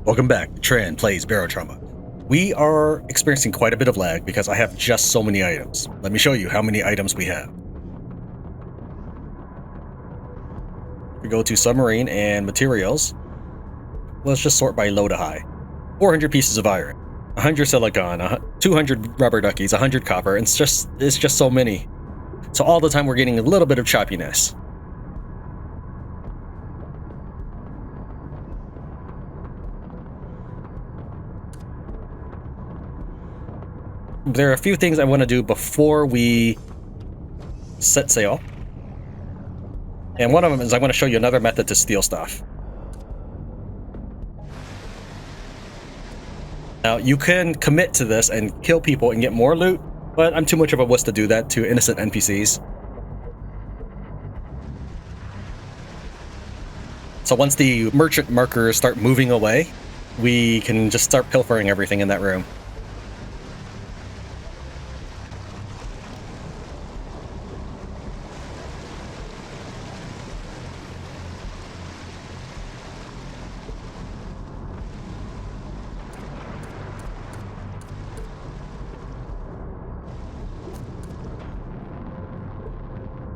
Welcome back to Tran Plays Barotrauma. We are experiencing quite a bit of lag because I have just so many items. Let me show you how many items we have. We go to Submarine and Materials. Let's just sort by low to high. 400 pieces of iron, 100 silicon, 200 rubber duckies, 100 copper, and it's just so many. So all the time we're getting a little bit of choppiness. There are a few things I want to do before we set sail. And one of them is I want to show you another method to steal stuff. Now, you can commit to this and kill people and get more loot, but I'm too much of a wuss to do that to innocent NPCs. So once the merchant markers start moving away, we can just start pilfering everything in that room.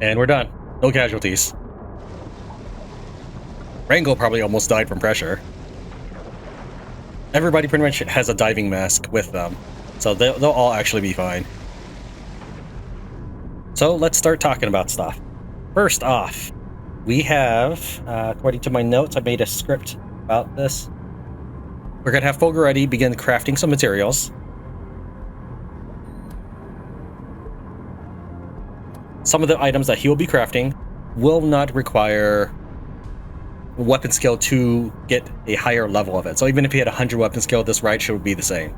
And we're done. No casualties. Rango probably almost died from pressure. Everybody pretty much has a diving mask with them, so they'll all actually be fine. So let's start talking about stuff. First off, we have, according to my notes, I made a script about this. We're going to have Fogaretti begin crafting some materials. Some of the items that he will be crafting will not require weapon skill to get a higher level of it. So even if he had 100 weapon skill, this riot shield would be the same.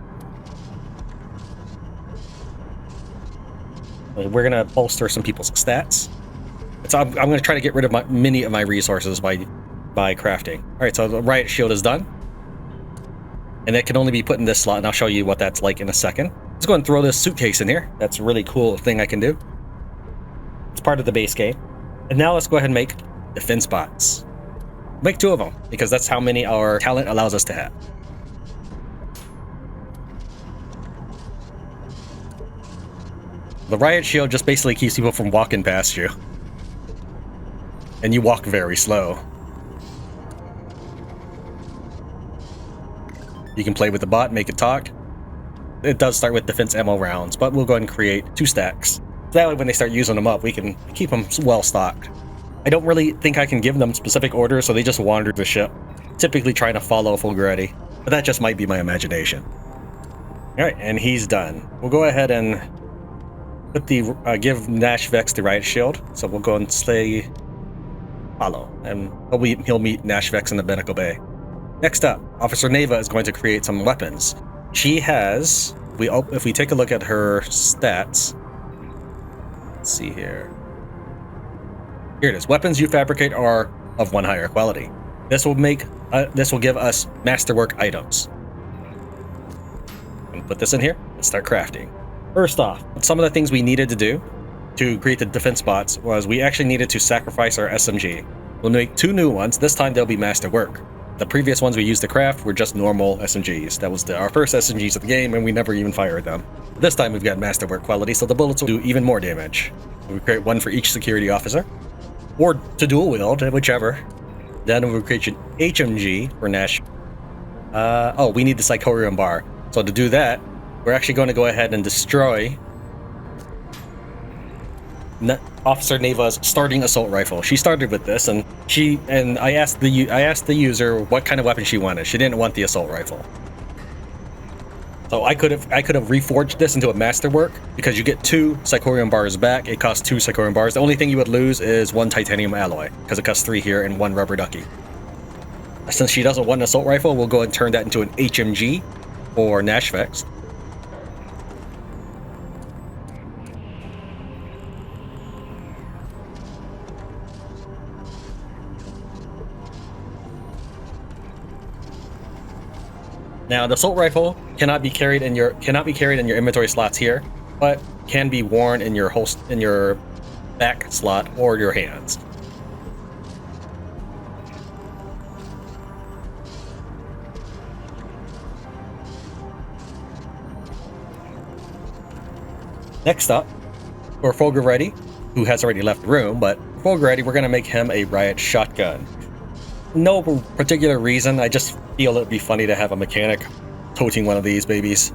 We're going to bolster some people's stats. So I'm going to try to get rid of many of my resources by crafting. All right, so the riot shield is done. And it can only be put in this slot, and I'll show you what that's like in a second. Let's go and throw this suitcase in here. That's a really cool thing I can do. It's part of the base game. And now let's go ahead and make defense bots. Make 2 of them, because that's how many our talent allows us to have. The riot shield just basically keeps people from walking past you. And you walk very slow. You can play with the bot, make it talk. It does start with defense ammo rounds, but we'll go ahead and create 2 stacks. That way when they start using them up, we can keep them well stocked. I don't really think I can give them specific orders, so they just wander the ship, typically trying to follow Fogaretti. But that just might be my imagination. Alright, and he's done. We'll go ahead and put the give Nashrex the riot shield. So we'll go and say follow, and he'll meet Nashrex in the Binnacle Bay. Next up, Officer Neva is going to create some weapons. She has, if we take a look at her stats, let's see here. Here it is. Weapons you fabricate are of 1 higher quality. This will give us masterwork items. And put this in here and start crafting. First off, some of the things we needed to do to create the defense bots was we actually needed to sacrifice our SMG. We'll make 2 new ones. This time they'll be masterwork. The previous ones we used to craft were just normal SMGs. That was our first SMGs of the game, and we never even fired them. This time we've got masterwork quality, so the bullets will do even more damage. We create 1 for each security officer, or to dual wield, whichever. Then we'll create an HMG for Nash. Oh, we need the Psychorium bar. So to do that, we're actually going to go ahead and destroy Officer Neva's starting assault rifle. She started with this, and I asked the user what kind of weapon she wanted. She didn't want the assault rifle. So I could have reforged this into a masterwork, because you get 2 Psychorium bars back. It costs 2 Psychorium bars. The only thing you would lose is 1 titanium alloy, because it costs 3 here and 1 rubber ducky. Since she doesn't want an assault rifle, we'll go ahead and turn that into an HMG for Nashrex. Now, the assault rifle cannot be carried in your inventory slots here, but can be worn in your back slot or your hands. Next up, for Fogareti, who has already left the room, but for Fogareti, we're going to make him a riot shotgun. No particular reason, I just feel it'd be funny to have a mechanic toting one of these babies.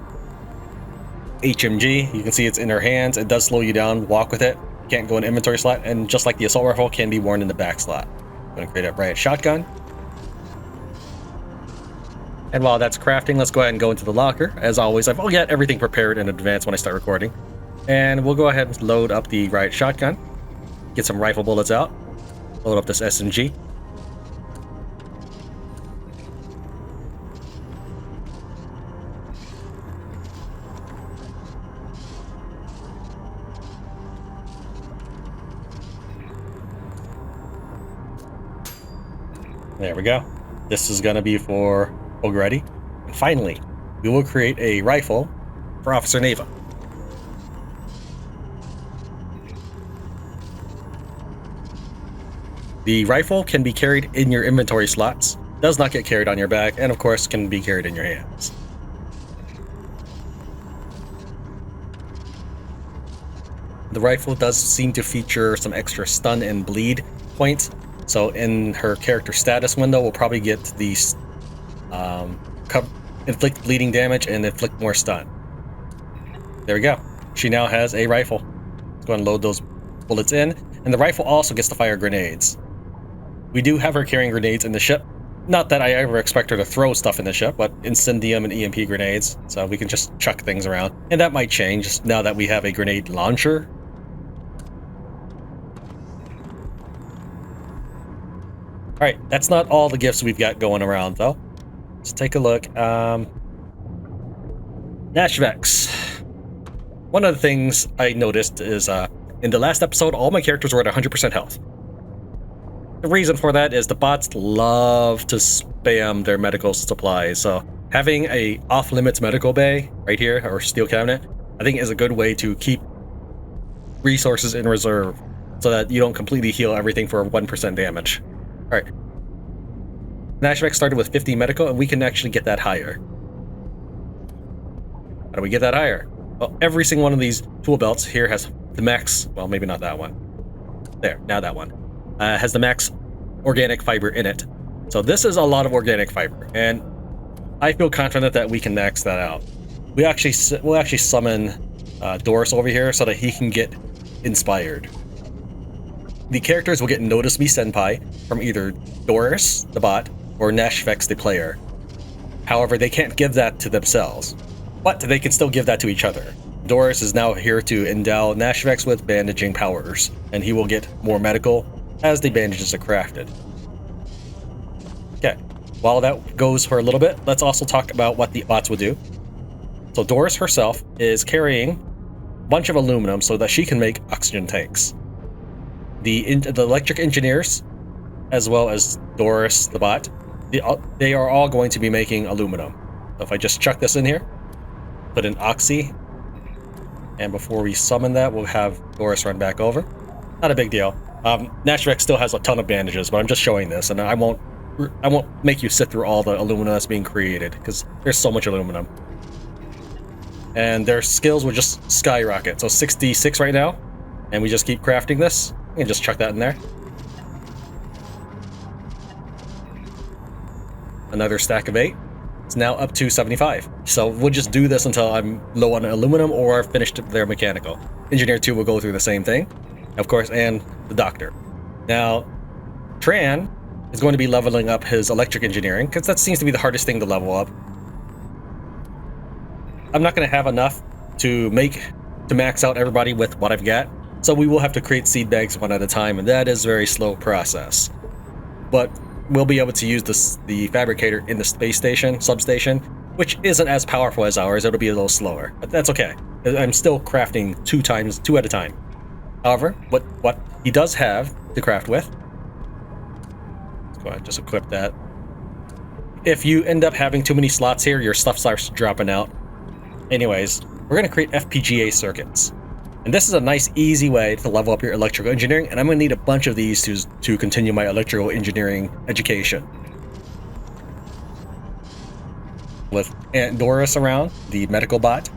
HMG, you can see it's in her hands. It does slow you down, walk with it. Can't go in inventory slot, and just like the assault rifle, can be worn in the back slot. I'm going to create a riot shotgun. And while that's crafting, let's go ahead and go into the locker. As always, I've got everything prepared in advance when I start recording. And we'll go ahead and load up the riot shotgun. Get some rifle bullets out. Load up this SMG. There we go. This is going to be for Fogareti. And finally, we will create a rifle for Officer Neva. The rifle can be carried in your inventory slots, does not get carried on your back, and of course can be carried in your hands. The rifle does seem to feature some extra stun and bleed points. So in her character status window, we'll probably get these inflict bleeding damage and inflict more stun. There we go. She now has a rifle. Let's go and load those bullets in. And the rifle also gets to fire grenades. We do have her carrying grenades in the ship. Not that I ever expect her to throw stuff in the ship, but incendium and EMP grenades. So we can just chuck things around. And that might change now that we have a grenade launcher. Alright, that's not all the gifts we've got going around, though. Let's take a look. Nashrex. One of the things I noticed is, in the last episode, all my characters were at 100% health. The reason for that is the bots love to spam their medical supplies, so having a off-limits medical bay right here, or steel cabinet, I think is a good way to keep resources in reserve, so that you don't completely heal everything for 1% damage. Alright. Nashrex started with 50 medical, and we can actually get that higher. How do we get that higher? Well, every single one of these tool belts here has the max, well, maybe not that one. There, now that one. Has the max organic fiber in it. So this is a lot of organic fiber, and I feel confident that we can max that out. We'll actually summon Doris over here so that he can get inspired. The characters will get Notice Me Senpai from either Doris, the bot, or Nashrex, the player. However, they can't give that to themselves, but they can still give that to each other. Doris is now here to endow Nashrex with bandaging powers, and he will get more medical as the bandages are crafted. Okay, while that goes for a little bit, let's also talk about what the bots will do. So Doris herself is carrying a bunch of aluminum so that she can make oxygen tanks. The electric engineers, as well as Doris, the bot, they are all going to be making aluminum. So if I just chuck this in here, put in oxy, and before we summon that, we'll have Doris run back over. Not a big deal. Nashrex still has a ton of bandages, but I'm just showing this, and I won't make you sit through all the aluminum that's being created, because there's so much aluminum. And their skills will just skyrocket. So 66 right now, and we just keep crafting this. You can just chuck that in there. Another stack of 8. It's now up to 75. So we'll just do this until I'm low on aluminum or finished their mechanical. Engineer 2 will go through the same thing, of course, and the doctor. Now, Tran is going to be leveling up his electric engineering, because that seems to be the hardest thing to level up. I'm not going to have enough to max out everybody with what I've got. So we will have to create seed bags one at a time, and that is a very slow process. But we'll be able to use the fabricator in the space station, substation, which isn't as powerful as ours. It'll be a little slower, but that's okay. I'm still crafting two at a time. However, what he does have to craft with, let's go ahead and just equip that. If you end up having too many slots here, your stuff starts dropping out. Anyways, we're going to create FPGA circuits. And this is a nice, easy way to level up your electrical engineering, and I'm going to need a bunch of these to continue my electrical engineering education. With Aunt Doris around, the medical bot,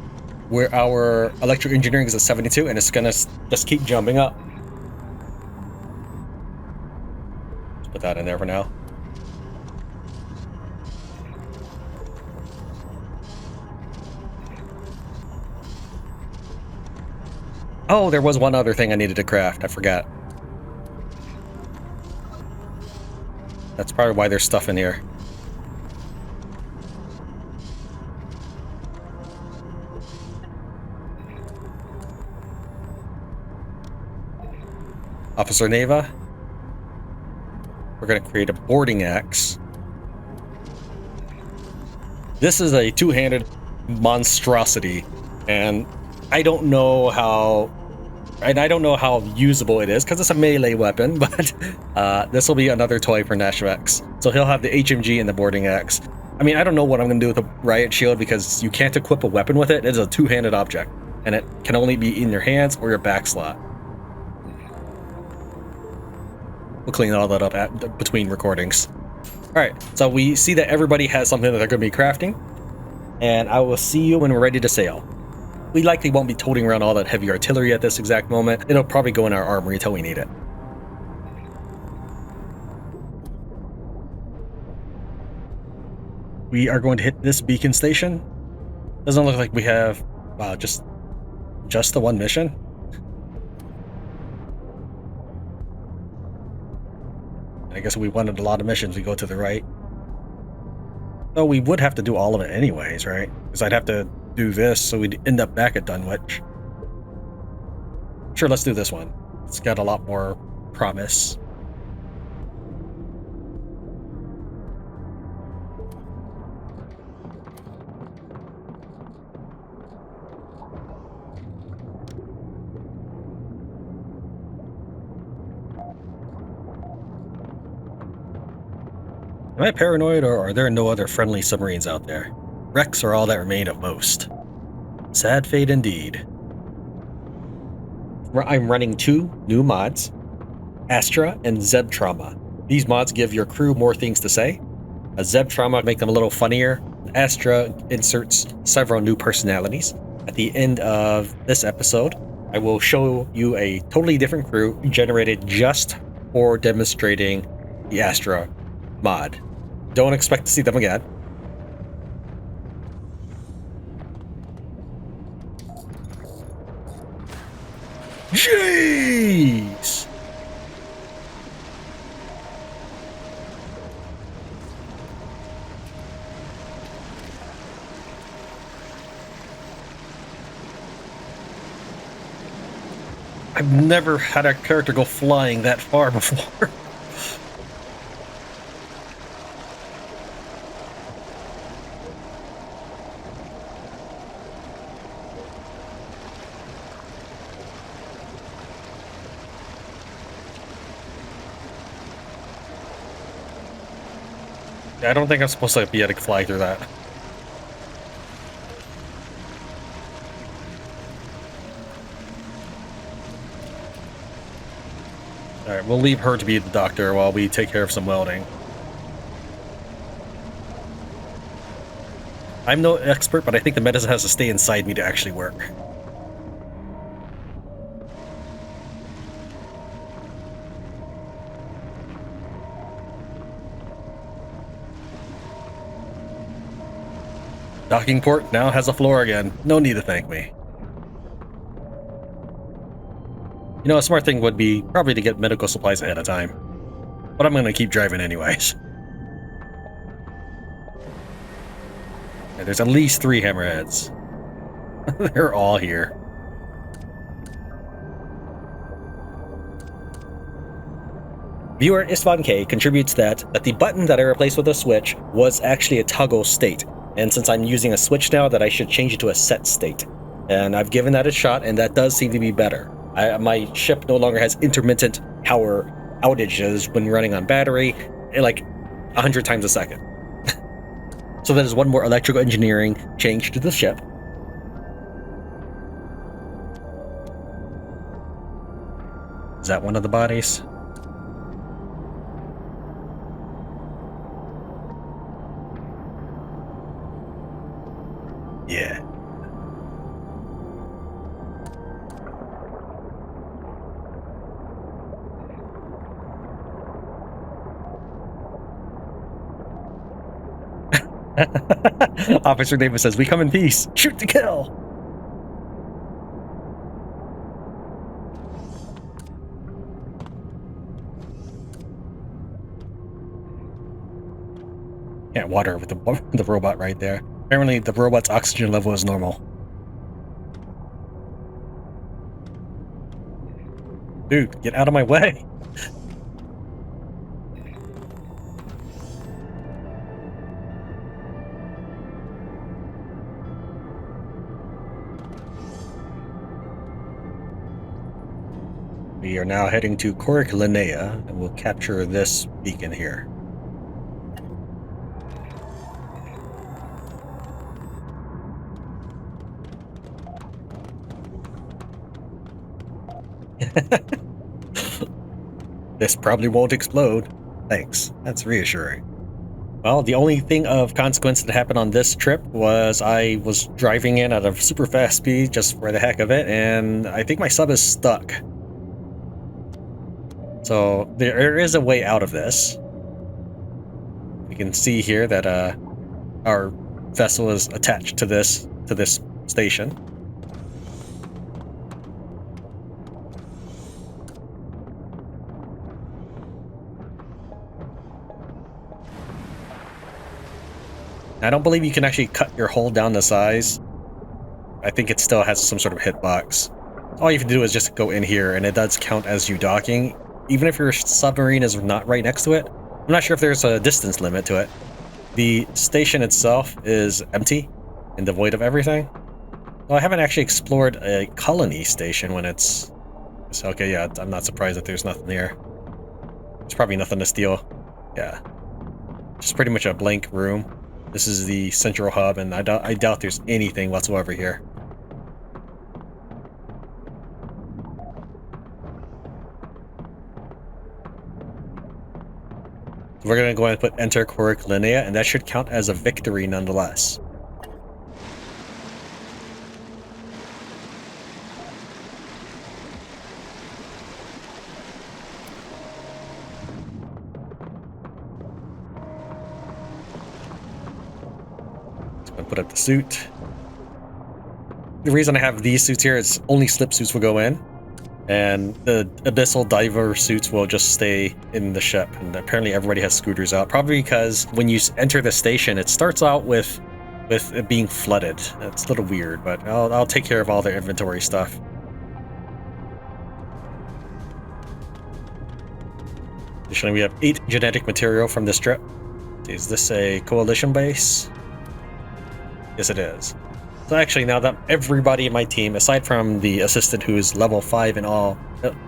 where our electric engineering is at 72, and it's gonna just keep jumping up. Let's put that in there for now. Oh, there was one other thing I needed to craft. I forgot. That's probably why there's stuff in here. Officer Neva. We're going to create a boarding axe. This is a two-handed monstrosity, and I don't know how usable it is because it's a melee weapon, but this will be another toy for Nashrex. So he'll have the HMG and the boarding axe. I mean, I don't know what I'm going to do with the riot shield because you can't equip a weapon with it. It is a two-handed object, and it can only be in your hands or your back slot. We'll clean all that up between recordings. Alright, so we see that everybody has something that they're going to be crafting, and I will see you when we're ready to sail. We likely won't be toting around all that heavy artillery at this exact moment. It'll probably go in our armory until we need it. We are going to hit this beacon station. Doesn't look like we have just the one mission. I guess if we wanted a lot of missions, we go to the right. So we would have to do all of it anyways, right? Because I'd have to do this, so we'd end up back at Dunwich. Sure, let's do this one. It's got a lot more promise. Am I paranoid, or are there no other friendly submarines out there? Wrecks are all that remain of most. Sad fate indeed. I'm running 2 new mods, Astra and Zubtrauma. These mods give your crew more things to say. A Zubtrauma make them a little funnier. Astra inserts several new personalities. At the end of this episode, I will show you a totally different crew generated just for demonstrating the Astra mod. Don't expect to see them again. Jeez! I've never had a character go flying that far before. I don't think I'm supposed to be able to fly through that. Alright, we'll leave her to be the doctor while we take care of some welding. I'm no expert, but I think the medicine has to stay inside me to actually work. Docking port now has a floor again. No need to thank me. You know, a smart thing would be probably to get medical supplies ahead of time. But I'm going to keep driving anyways. Yeah, there's at least 3 hammerheads. They're all here. Viewer Istvan K contributes that the button that I replaced with a switch was actually a toggle state. And since I'm using a switch now, that I should change it to a set state. And I've given that a shot, and that does seem to be better. My ship no longer has intermittent power outages when running on battery, like 100 times a second. So that is one more electrical engineering change to the ship. Is that one of the bodies? Yeah. Officer Davis says, "We come in peace. Shoot to kill." Can't water with the robot right there. Apparently, the robot's oxygen level is normal. Dude, get out of my way. We are now heading to Coric Linnea, and we'll capture this beacon here. This probably won't explode. Thanks. That's reassuring. Well, the only thing of consequence that happened on this trip was I was driving in at a super fast speed just for the heck of it, and I think my sub is stuck. So there is a way out of this. We can see here that our vessel is attached to this station. I don't believe you can actually cut your hull down to size. I think it still has some sort of hitbox. All you have to do is just go in here, and it does count as you docking, even if your submarine is not right next to it. I'm not sure if there's a distance limit to it. The station itself is empty and devoid of everything. Well, I haven't actually explored a colony station when it's okay. Yeah, I'm not surprised that there's nothing there. There's probably nothing to steal. Yeah, just pretty much a blank room. This is the central hub, and I doubt there's anything whatsoever here. We're going to go ahead and put enter Coric Linnea, and that should count as a victory nonetheless. Put up the suit. The reason I have these suits here is only slip suits will go in, and the abyssal diver suits will just stay in the ship. And apparently everybody has scooters out, probably because when you enter the station, it starts out with it being flooded. It's a little weird, but I'll take care of all their inventory stuff. Additionally, we have 8 genetic material from this trip. Is this a coalition base? Yes, it is. So actually, now that everybody in my team, aside from the assistant who is level 5 and all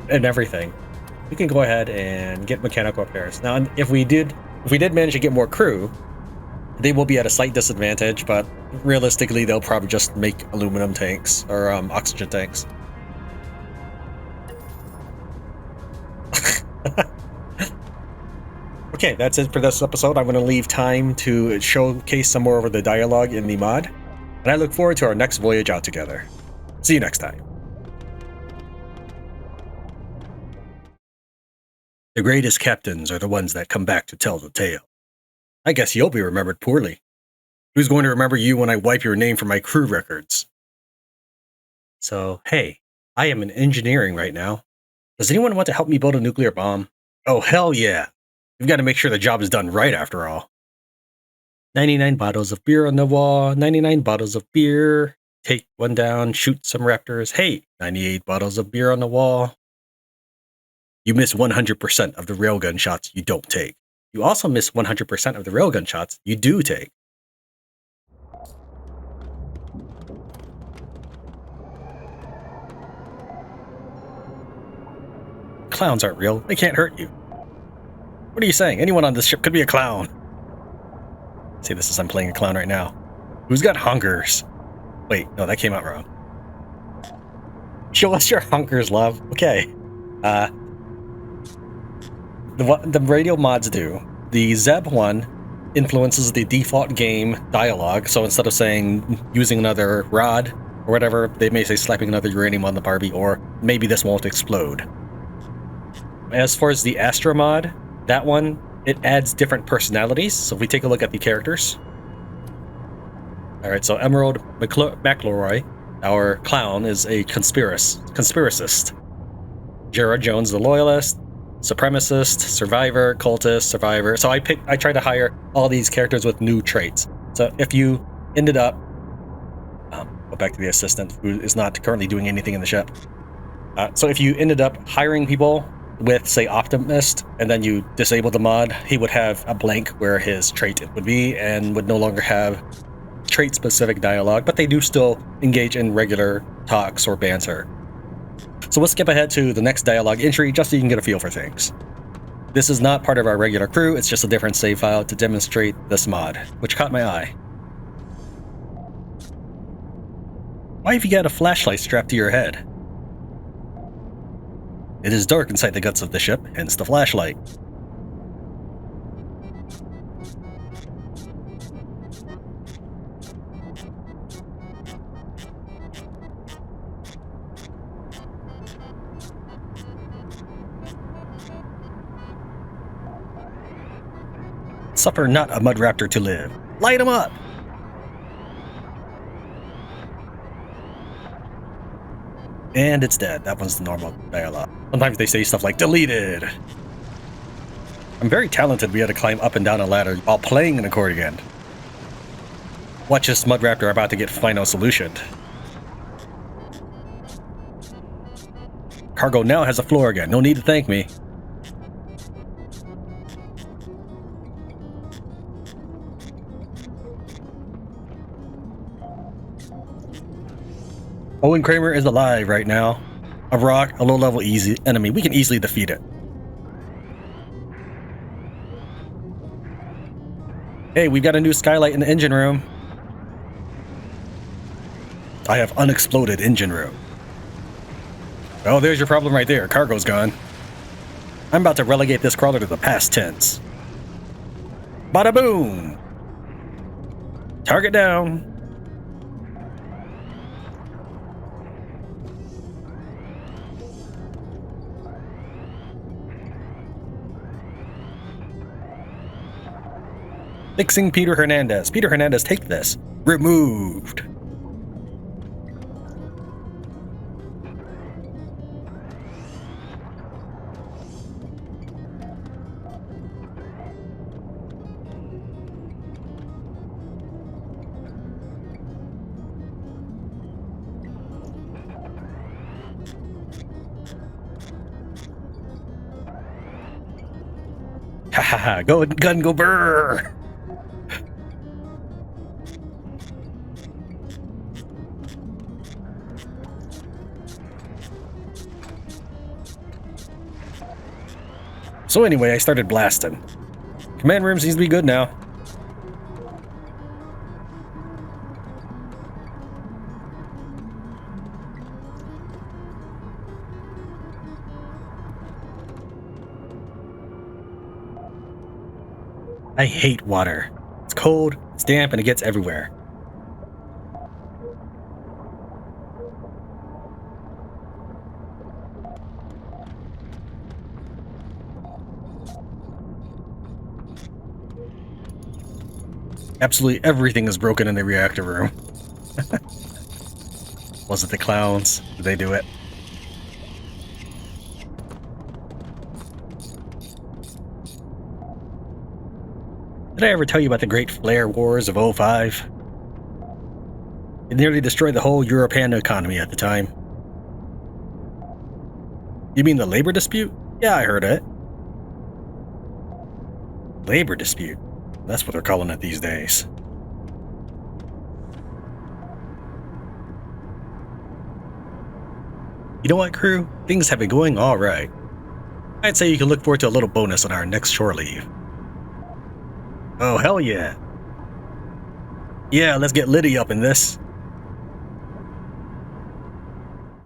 and everything, we can go ahead and get mechanical repairs. Now, if we did manage to get more crew, they will be at a slight disadvantage, but realistically, they'll probably just make aluminum tanks or oxygen tanks. Okay, that's it for this episode. I'm going to leave time to showcase some more of the dialogue in the mod, and I look forward to our next voyage out together. See you next time. The greatest captains are the ones that come back to tell the tale. I guess you'll be remembered poorly. Who's going to remember you when I wipe your name from my crew records? So, hey, I am in engineering right now. Does anyone want to help me build a nuclear bomb? Oh, hell yeah! We've got to make sure the job is done right after all. 99 bottles of beer on the wall, 99 bottles of beer. Take one down, shoot some raptors. Hey, 98 bottles of beer on the wall. You miss 100% of the railgun shots you don't take. You also miss 100% of the railgun shots you do take. Clowns aren't real. They can't hurt you. What are you saying? Anyone on this ship could be a clown. See, this is I'm playing a clown right now. Who's got hunkers? Wait, no, that came out wrong. Show us your hunkers, love. Okay. The radio mods do. The Zeb one influences the default game dialogue, so instead of saying using another rod or whatever, they may say slapping another uranium on the Barbie, or maybe this won't explode. As far as the Astra mod, that one, it adds different personalities. So if we take a look at the characters, Alright, so Emerald McElroy, our clown, is a conspiracist. Jared Jones, the loyalist, supremacist, survivor, cultist, survivor. So I try to hire all these characters with new traits. So if you ended up, go back to the assistant who is not currently doing anything in the ship. So if you ended up hiring people with, say, Optimist, and then you disable the mod, he would have a blank where his trait would be and would no longer have trait-specific dialogue, but they do still engage in regular talks or banter. So we'll skip ahead to the next dialogue entry just so you can get a feel for things. This is not part of our regular crew, it's just a different save file to demonstrate this mod, which caught my eye. Why have you got a flashlight strapped to your head? It is dark inside the guts of the ship, hence the flashlight. Suffer not a mud raptor to live. Light him up! And it's dead. That one's the normal dialogue. Sometimes they say stuff like, deleted! I'm very talented. We had to climb up and down a ladder while playing an accordion. Watch this mud raptor about to get final solutioned. Cargo now has a floor again. No need to thank me. Owen Kramer is alive right now. A rock, a low-level easy enemy. We can easily defeat it. Hey, we've got a new skylight in the engine room. I have unexploded engine room. Oh, there's your problem right there. Cargo's gone. I'm about to relegate this crawler to the past tense. Bada boom! Target down. Fixing Peter Hernandez. Peter Hernandez, take this. Removed. Ha ha ha, go gun, go brrr! So anyway, I started blasting. Command room seems to be good now. I hate water. It's cold, it's damp, and it gets everywhere. Absolutely everything is broken in the reactor room. Was it the clowns? Did they do it? Did I ever tell you about the Great Flare Wars of '05? It nearly destroyed the whole European economy at the time. You mean the labor dispute? Yeah, I heard it. Labor dispute? That's what they're calling it these days. You know what, crew? Things have been going alright. I'd say you can look forward to a little bonus on our next shore leave. Oh, hell yeah. Yeah, let's get Liddy up in this.